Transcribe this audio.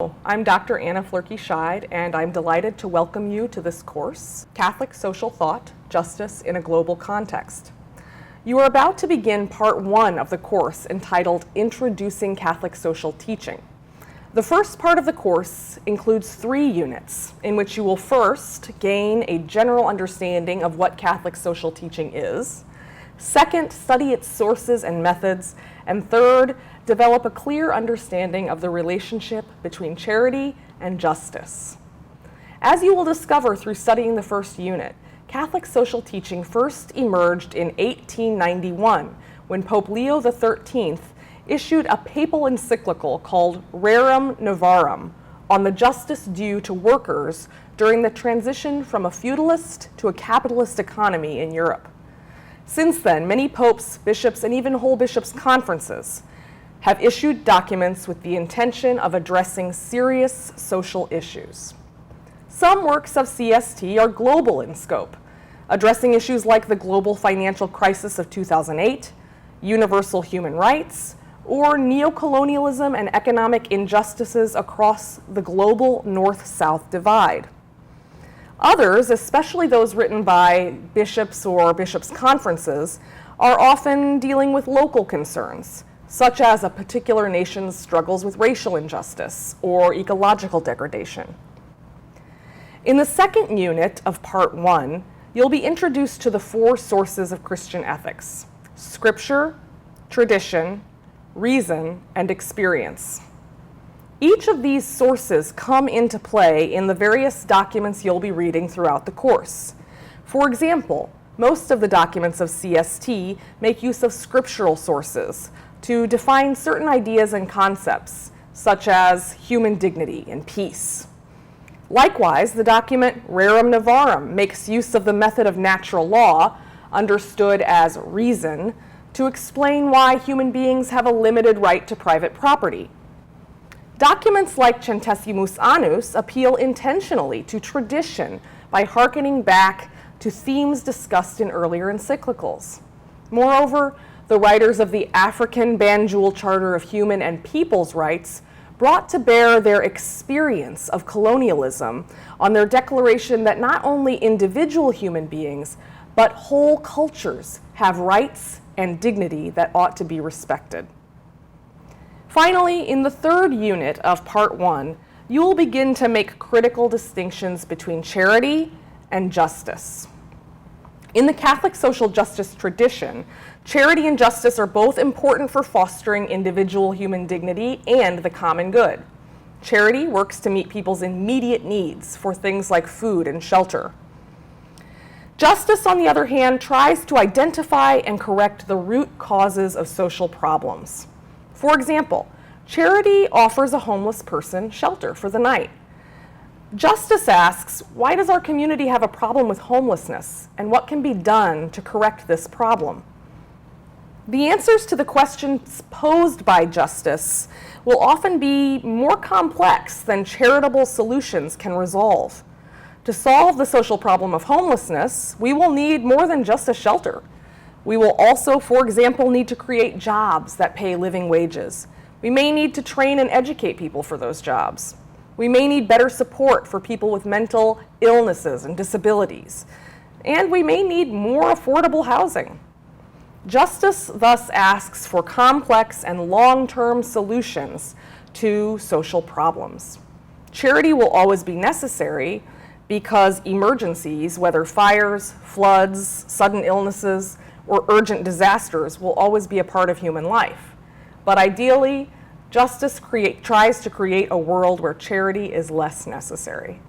I'm Dr. Anna Flerke-Scheid, and I'm delighted to welcome you to this course, Catholic Social Thought, Justice in a Global Context. You are about to begin part one of the course entitled Introducing Catholic Social Teaching. The first part of the course includes 3 units, in which you will first gain a general understanding of what Catholic social teaching is, second, study its sources and methods, and third, develop a clear understanding of the relationship between charity and justice. As you will discover through studying the first unit, Catholic social teaching first emerged in 1891 when Pope Leo XIII issued a papal encyclical called Rerum Novarum on the justice due to workers during the transition from a feudalist to a capitalist economy in Europe. Since then, many popes, bishops, and even whole bishops' conferences have issued documents with the intention of addressing serious social issues. Some works of CST are global in scope, addressing issues like the global financial crisis of 2008, universal human rights, or neocolonialism and economic injustices across the global North-South divide. Others, especially those written by bishops or bishops' conferences, are often dealing with local concerns, such as a particular nation's struggles with racial injustice or ecological degradation. In the second unit of part 1, you'll be introduced to the 4 sources of Christian ethics: Scripture, tradition, reason, and experience. Each of these sources come into play in the various documents you'll be reading throughout the course. For example, most of the documents of CST make use of scriptural sources to define certain ideas and concepts, such as human dignity and peace. Likewise, the document Rerum Novarum makes use of the method of natural law, understood as reason, to explain why human beings have a limited right to private property. Documents like Centesimus Annus appeal intentionally to tradition by hearkening back to themes discussed in earlier encyclicals. Moreover, the writers of the African Banjul Charter of Human and People's Rights brought to bear their experience of colonialism on their declaration that not only individual human beings, but whole cultures have rights and dignity that ought to be respected. Finally, in the third unit of part 1, you will begin to make critical distinctions between charity and justice. In the Catholic social justice tradition, charity and justice are both important for fostering individual human dignity and the common good. Charity works to meet people's immediate needs for things like food and shelter. Justice, on the other hand, tries to identify and correct the root causes of social problems. For example, charity offers a homeless person shelter for the night. Justice asks, why does our community have a problem with homelessness, and what can be done to correct this problem? The answers to the questions posed by justice will often be more complex than charitable solutions can resolve. To solve the social problem of homelessness, we will need more than just a shelter. We will also, for example, need to create jobs that pay living wages. We may need to train and educate people for those jobs. We may need better support for people with mental illnesses and disabilities. And we may need more affordable housing. Justice thus asks for complex and long-term solutions to social problems. Charity will always be necessary because emergencies, whether fires, floods, sudden illnesses, or urgent disasters, will always be a part of human life. But ideally, justice tries to create a world where charity is less necessary.